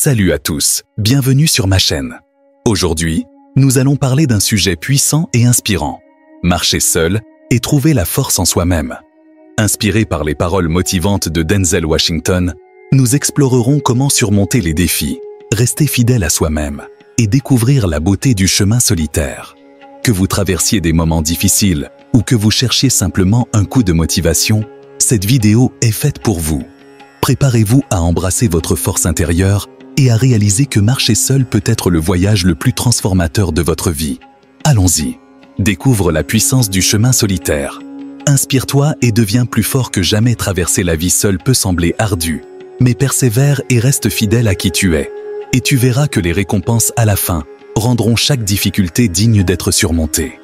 Salut à tous, bienvenue sur ma chaîne. Aujourd'hui, nous allons parler d'un sujet puissant et inspirant. Marcher seul et trouver la force en soi-même. Inspiré par les paroles motivantes de Denzel Washington, nous explorerons comment surmonter les défis, rester fidèle à soi-même et découvrir la beauté du chemin solitaire. Que vous traversiez des moments difficiles ou que vous cherchiez simplement un coup de motivation, cette vidéo est faite pour vous. Préparez-vous à embrasser votre force intérieure et à réaliser que marcher seul peut être le voyage le plus transformateur de votre vie. Allons-y. Découvre la puissance du chemin solitaire. Inspire-toi et deviens plus fort que jamais. Traverser la vie seule peut sembler ardu, mais persévère et reste fidèle à qui tu es. Et tu verras que les récompenses à la fin rendront chaque difficulté digne d'être surmontée.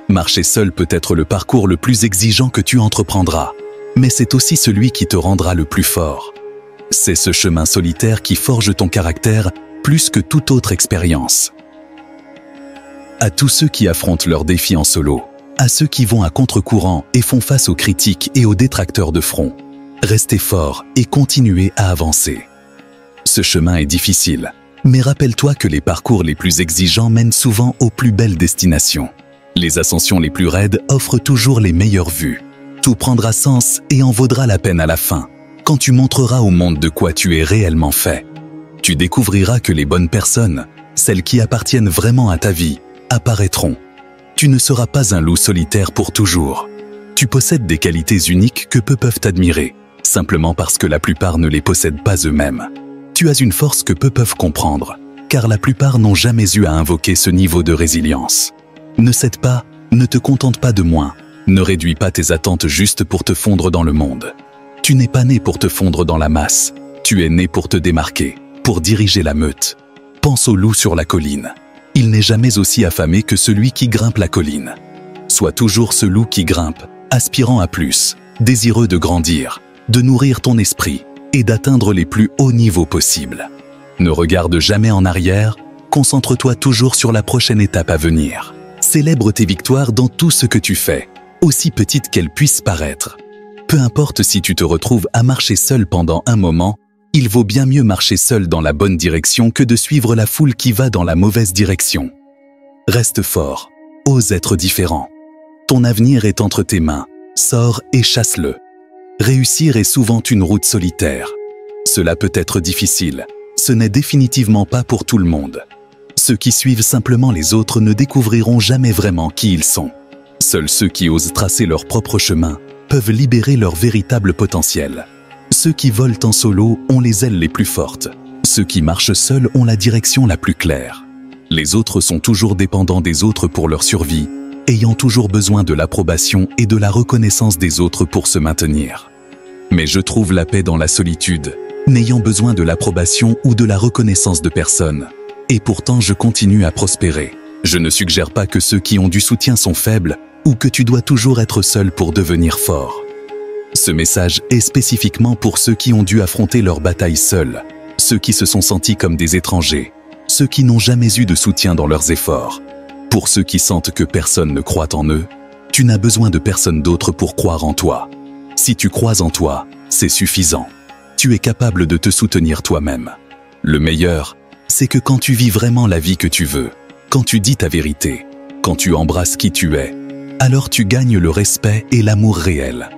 Marcher seul peut être le parcours le plus exigeant que tu entreprendras, mais c'est aussi celui qui te rendra le plus fort. C'est ce chemin solitaire qui forge ton caractère plus que toute autre expérience. À tous ceux qui affrontent leurs défis en solo, à ceux qui vont à contre-courant et font face aux critiques et aux détracteurs de front, restez forts et continuez à avancer. Ce chemin est difficile, mais rappelle-toi que les parcours les plus exigeants mènent souvent aux plus belles destinations. Les ascensions les plus raides offrent toujours les meilleures vues. Tout prendra sens et en vaudra la peine à la fin, quand tu montreras au monde de quoi tu es réellement fait. Tu découvriras que les bonnes personnes, celles qui appartiennent vraiment à ta vie, apparaîtront. Tu ne seras pas un loup solitaire pour toujours. Tu possèdes des qualités uniques que peu peuvent admirer, simplement parce que la plupart ne les possèdent pas eux-mêmes. Tu as une force que peu peuvent comprendre, car la plupart n'ont jamais eu à invoquer ce niveau de résilience. Ne cède pas, ne te contente pas de moins, ne réduis pas tes attentes juste pour te fondre dans le monde. Tu n'es pas né pour te fondre dans la masse, tu es né pour te démarquer, pour diriger la meute. Pense au loup sur la colline. Il n'est jamais aussi affamé que celui qui grimpe la colline. Sois toujours ce loup qui grimpe, aspirant à plus, désireux de grandir, de nourrir ton esprit et d'atteindre les plus hauts niveaux possibles. Ne regarde jamais en arrière, concentre-toi toujours sur la prochaine étape à venir. Célèbre tes victoires dans tout ce que tu fais, aussi petites qu'elles puissent paraître. Peu importe si tu te retrouves à marcher seul pendant un moment, il vaut bien mieux marcher seul dans la bonne direction que de suivre la foule qui va dans la mauvaise direction. Reste fort, ose être différent. Ton avenir est entre tes mains, sors et chasse-le. Réussir est souvent une route solitaire. Cela peut être difficile, ce n'est définitivement pas pour tout le monde. Ceux qui suivent simplement les autres ne découvriront jamais vraiment qui ils sont. Seuls ceux qui osent tracer leur propre chemin peuvent libérer leur véritable potentiel. Ceux qui volent en solo ont les ailes les plus fortes. Ceux qui marchent seuls ont la direction la plus claire. Les autres sont toujours dépendants des autres pour leur survie, ayant toujours besoin de l'approbation et de la reconnaissance des autres pour se maintenir. Mais je trouve la paix dans la solitude, n'ayant besoin de l'approbation ou de la reconnaissance de personne. Et pourtant je continue à prospérer. Je ne suggère pas que ceux qui ont du soutien sont faibles ou que tu dois toujours être seul pour devenir fort. Ce message est spécifiquement pour ceux qui ont dû affronter leur bataille seuls, ceux qui se sont sentis comme des étrangers, ceux qui n'ont jamais eu de soutien dans leurs efforts. Pour ceux qui sentent que personne ne croit en eux, tu n'as besoin de personne d'autre pour croire en toi. Si tu crois en toi, c'est suffisant. Tu es capable de te soutenir toi-même. Le meilleur, c'est que quand tu vis vraiment la vie que tu veux, quand tu dis ta vérité, quand tu embrasses qui tu es, alors tu gagnes le respect et l'amour réel.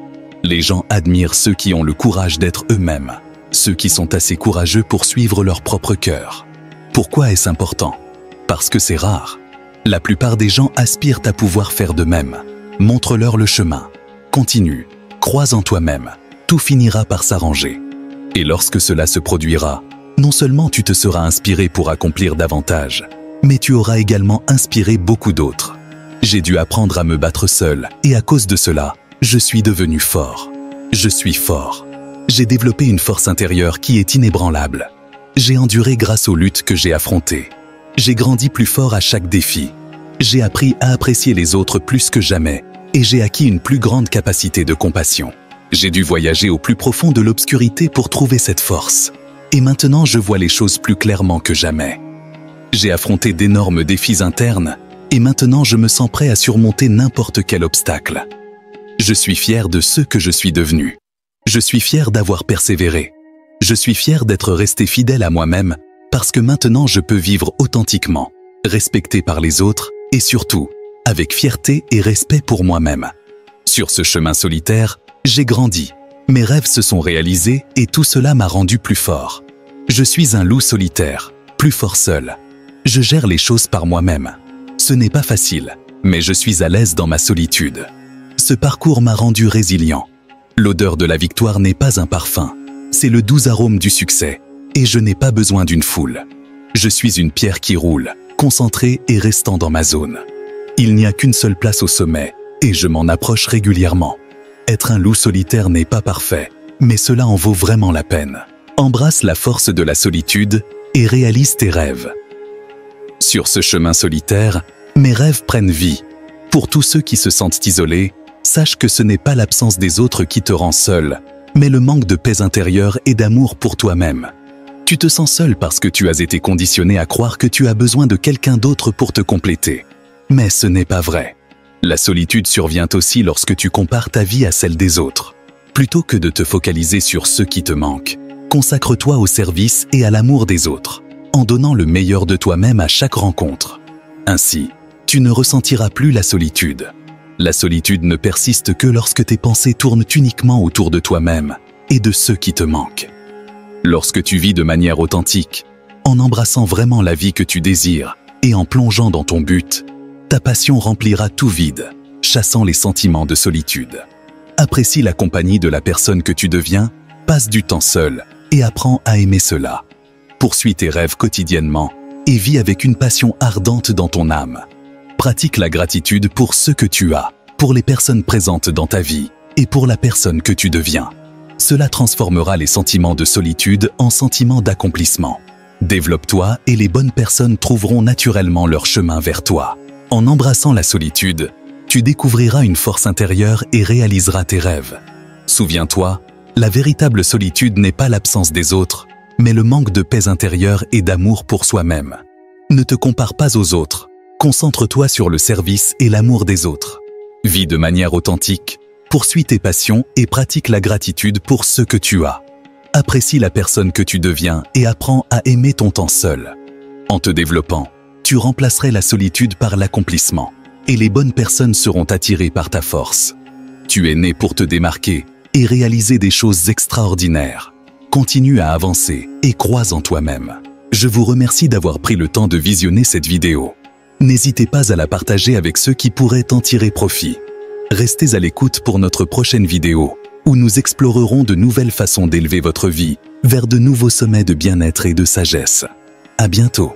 Les gens admirent ceux qui ont le courage d'être eux-mêmes, ceux qui sont assez courageux pour suivre leur propre cœur. Pourquoi est-ce important? Parce que c'est rare. La plupart des gens aspirent à pouvoir faire de même. Montre-leur le chemin. Continue, crois en toi-même, tout finira par s'arranger. Et lorsque cela se produira, non seulement tu te seras inspiré pour accomplir davantage, mais tu auras également inspiré beaucoup d'autres. J'ai dû apprendre à me battre seul et à cause de cela, je suis devenu fort. Je suis fort. J'ai développé une force intérieure qui est inébranlable. J'ai enduré grâce aux luttes que j'ai affrontées. J'ai grandi plus fort à chaque défi. J'ai appris à apprécier les autres plus que jamais et j'ai acquis une plus grande capacité de compassion. J'ai dû voyager au plus profond de l'obscurité pour trouver cette force. Et maintenant, je vois les choses plus clairement que jamais. J'ai affronté d'énormes défis internes et maintenant je me sens prêt à surmonter n'importe quel obstacle. Je suis fier de ce que je suis devenu. Je suis fier d'avoir persévéré. Je suis fier d'être resté fidèle à moi-même parce que maintenant je peux vivre authentiquement, respecté par les autres et surtout, avec fierté et respect pour moi-même. Sur ce chemin solitaire, j'ai grandi. Mes rêves se sont réalisés et tout cela m'a rendu plus fort. Je suis un loup solitaire, plus fort seul. Je gère les choses par moi-même. Ce n'est pas facile, mais je suis à l'aise dans ma solitude. Ce parcours m'a rendu résilient. L'odeur de la victoire n'est pas un parfum, c'est le doux arôme du succès, et je n'ai pas besoin d'une foule. Je suis une pierre qui roule, concentrée et restant dans ma zone. Il n'y a qu'une seule place au sommet, et je m'en approche régulièrement. Être un loup solitaire n'est pas parfait, mais cela en vaut vraiment la peine. Embrasse la force de la solitude et réalise tes rêves. Sur ce chemin solitaire, mes rêves prennent vie. Pour tous ceux qui se sentent isolés, sache que ce n'est pas l'absence des autres qui te rend seul, mais le manque de paix intérieure et d'amour pour toi-même. Tu te sens seul parce que tu as été conditionné à croire que tu as besoin de quelqu'un d'autre pour te compléter. Mais ce n'est pas vrai. La solitude survient aussi lorsque tu compares ta vie à celle des autres. Plutôt que de te focaliser sur ce qui te manque, consacre-toi au service et à l'amour des autres, en donnant le meilleur de toi-même à chaque rencontre. Ainsi, tu ne ressentiras plus la solitude. La solitude ne persiste que lorsque tes pensées tournent uniquement autour de toi-même et de ceux qui te manquent. Lorsque tu vis de manière authentique, en embrassant vraiment la vie que tu désires et en plongeant dans ton but, ta passion remplira tout vide, chassant les sentiments de solitude. Apprécie la compagnie de la personne que tu deviens, passe du temps seul et apprends à aimer cela. Poursuis tes rêves quotidiennement et vis avec une passion ardente dans ton âme. Pratique la gratitude pour ce que tu as, pour les personnes présentes dans ta vie et pour la personne que tu deviens. Cela transformera les sentiments de solitude en sentiments d'accomplissement. Développe-toi et les bonnes personnes trouveront naturellement leur chemin vers toi. En embrassant la solitude, tu découvriras une force intérieure et réaliseras tes rêves. Souviens-toi, la véritable solitude n'est pas l'absence des autres, mais le manque de paix intérieure et d'amour pour soi-même. Ne te compare pas aux autres, concentre-toi sur le service et l'amour des autres. Vis de manière authentique, poursuis tes passions et pratique la gratitude pour ce que tu as. Apprécie la personne que tu deviens et apprends à aimer ton temps seul. En te développant, tu remplacerais la solitude par l'accomplissement, et les bonnes personnes seront attirées par ta force. Tu es né pour te démarquer et réaliser des choses extraordinaires. Continue à avancer et crois en toi-même. Je vous remercie d'avoir pris le temps de visionner cette vidéo. N'hésitez pas à la partager avec ceux qui pourraient en tirer profit. Restez à l'écoute pour notre prochaine vidéo, où nous explorerons de nouvelles façons d'élever votre vie vers de nouveaux sommets de bien-être et de sagesse. À bientôt.